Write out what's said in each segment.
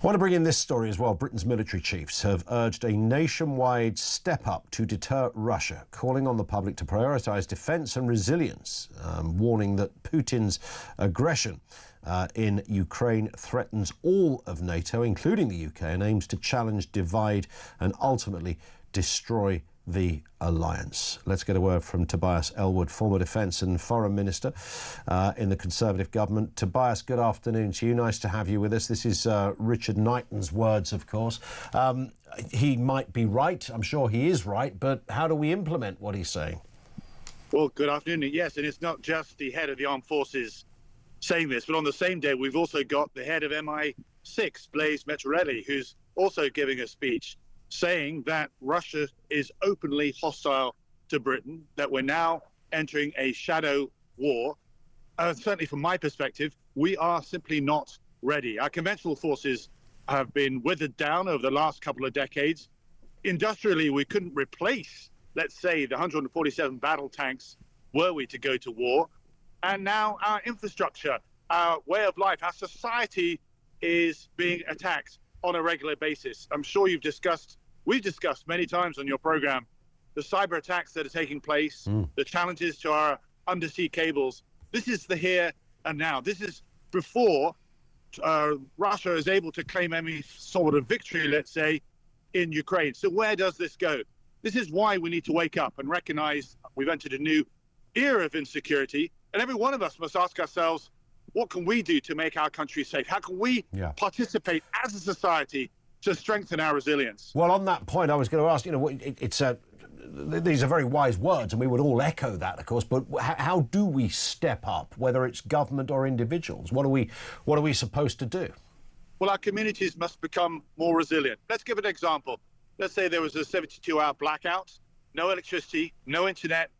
I want to bring in this story as well. Britain's military chiefs have urged a nationwide step up to deter Russia, calling on the public to prioritise defence and resilience, warning that Putin's aggression in Ukraine threatens all of NATO, including the UK, and aims to challenge, divide and ultimately destroy the alliance. Let's get a word from Tobias Ellwood, former Defence and Foreign Minister in the Conservative government. Tobias, good afternoon to you. Nice to have you with us. This is Richard Knighton's words, of course. He might be right. I'm sure he is right. But how do we implement what he's saying? Well, good afternoon. Yes, and it's not just the head of the armed forces saying this, but on the same day, we've also got the head of MI6, Blaise Metreweli, who's also giving a speech saying that Russia is openly hostile to Britain, that we're now entering a shadow war. Certainly from my perspective, we are simply not ready. Our conventional forces have been withered down over the last couple of decades. Industrially, we couldn't replace, let's say, the 147 battle tanks were we to go to war. And now our infrastructure, our way of life, our society is being attacked on a regular basis. I'm sure we've discussed many times on your program the cyber attacks that are taking place, the challenges to our undersea cables. This is the here and now. This is before Russia is able to claim any sort of victory, let's say, in Ukraine. So where does this go? This is why we need to wake up and recognize we've entered a new era of insecurity, and every one of us must ask ourselves, what can we do to make our country safe? How can we participate as a society to strengthen our resilience? Well, on that point, I was going to ask, these are very wise words, and we would all echo that, of course, but how do we step up, whether it's government or individuals? What are we supposed to do? Well, our communities must become more resilient. Let's give an example. Let's say there was a 72-hour blackout, no electricity, no internet,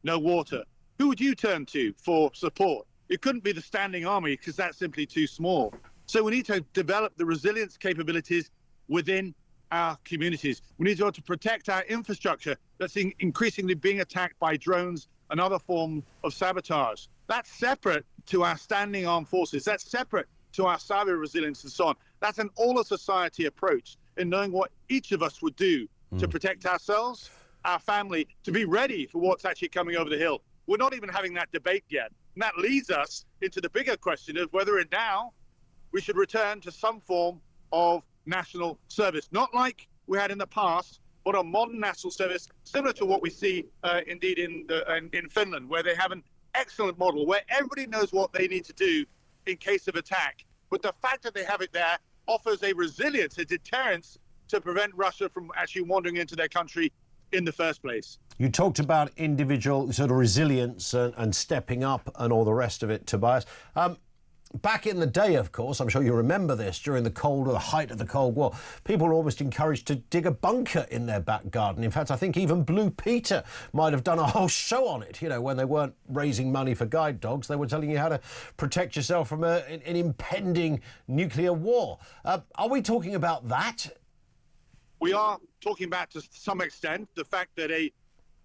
no water. Who would you turn to for support? It couldn't be the standing army, because that's simply too small. So we need to develop the resilience capabilities within our communities. We need to be able to protect our infrastructure that's increasingly being attacked by drones and other forms of sabotage. That's separate to our standing armed forces. That's separate to our cyber resilience and so on. That's an all-of-society approach in knowing what each of us would do to protect ourselves, our family, to be ready for what's actually coming over the hill. We're not even having that debate yet. And that leads us into the bigger question of whether and now we should return to some form of national service, not like we had in the past, but a modern national service, similar to what we see indeed in Finland, where they have an excellent model where everybody knows what they need to do in case of attack. But the fact that they have it there offers a resilience, a deterrence to prevent Russia from actually wandering into their country in the first place. You talked about individual sort of resilience and stepping up and all the rest of it, Tobias. Back in the day, of course, I'm sure you remember this, during the height of the Cold War, people were almost encouraged to dig a bunker in their back garden. In fact, I think even Blue Peter might have done a whole show on it. You know, when they weren't raising money for guide dogs, they were telling you how to protect yourself from an impending nuclear war. Are we talking about that? We are talking about, to some extent, the fact that a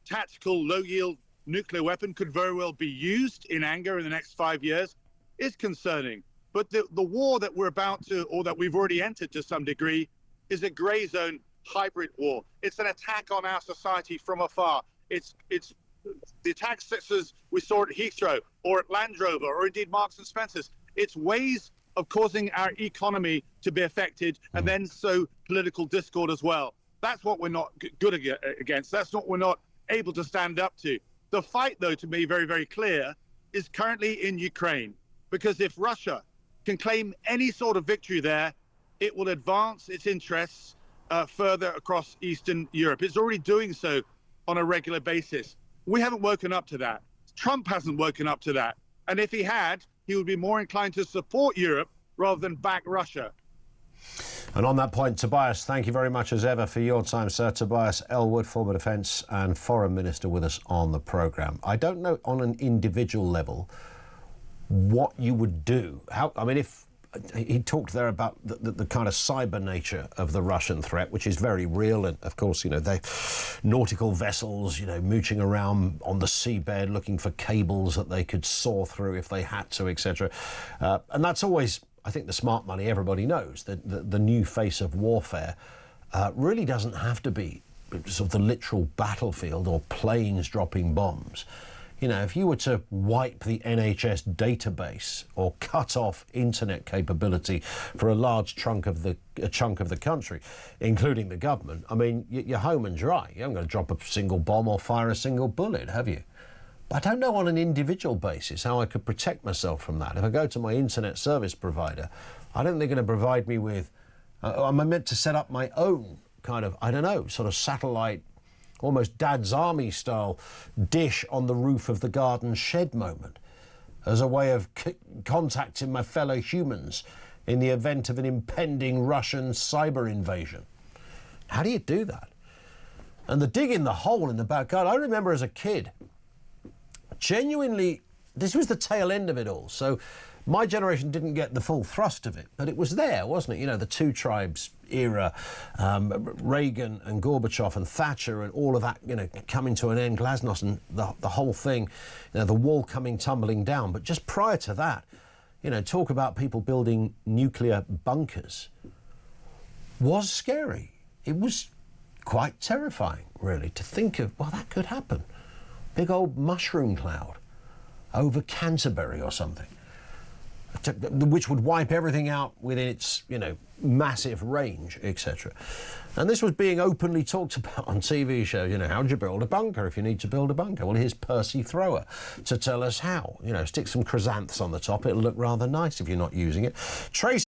tactical low-yield nuclear weapon could very well be used in anger in the next 5 years is concerning. But the war that we're about to, or that we've already entered to some degree, is a grey zone hybrid war. It's an attack on our society from afar. It's the attacks such as we saw at Heathrow or at Land Rover or indeed Marks and Spencer's. It's ways of causing our economy to be affected and then sow political discord as well. That's what we're not good against. That's what we're not able to stand up to. The fight, though, to be very, very clear, is currently in Ukraine. Because if Russia can claim any sort of victory there, it will advance its interests further across Eastern Europe. It's already doing so on a regular basis. We haven't woken up to that. Trump hasn't woken up to that. And if he had, he would be more inclined to support Europe rather than back Russia. And on that point, Tobias, thank you very much as ever for your time, sir. Tobias Ellwood, former Defence and Foreign Minister, with us on the programme. I don't know on an individual level what you would do. If he talked there about the kind of cyber nature of the Russian threat, which is very real, and of course, they nautical vessels, mooching around on the seabed looking for cables that they could saw through if they had to, etc. And that's always I think the smart money, everybody knows that the new face of warfare really doesn't have to be sort of the literal battlefield or planes dropping bombs. You know, if you were to wipe the NHS database or cut off internet capability for a large chunk of the country, including the government, I mean, you're home and dry. You haven't got to drop a single bomb or fire a single bullet, have you? But I don't know on an individual basis how I could protect myself from that. If I go to my internet service provider, I don't think they're going to provide me with... am I meant to set up my own kind of, I don't know, sort of satellite, almost Dad's Army style dish on the roof of the garden shed moment as a way of contacting my fellow humans in the event of an impending Russian cyber invasion? How do you do that? And the digging the hole in the backyard, I remember as a kid, genuinely, this was the tail end of it all. So my generation didn't get the full thrust of it, but it was there, wasn't it? You know, the two tribes era, Reagan and Gorbachev and Thatcher and all of that, you know, coming to an end, Glasnost and the whole thing, you know, the wall coming tumbling down. But just prior to that, you know, talk about people building nuclear bunkers was scary. It was quite terrifying, really, to think of, well, that could happen. Big old mushroom cloud over Canterbury or something, which would wipe everything out within its, you know, massive range, etc. And this was being openly talked about on TV shows. You know, how do you build a bunker if you need to build a bunker? Well, here's Percy Thrower to tell us how. You know, stick some chrysanthemums on the top. It'll look rather nice if you're not using it. Tracy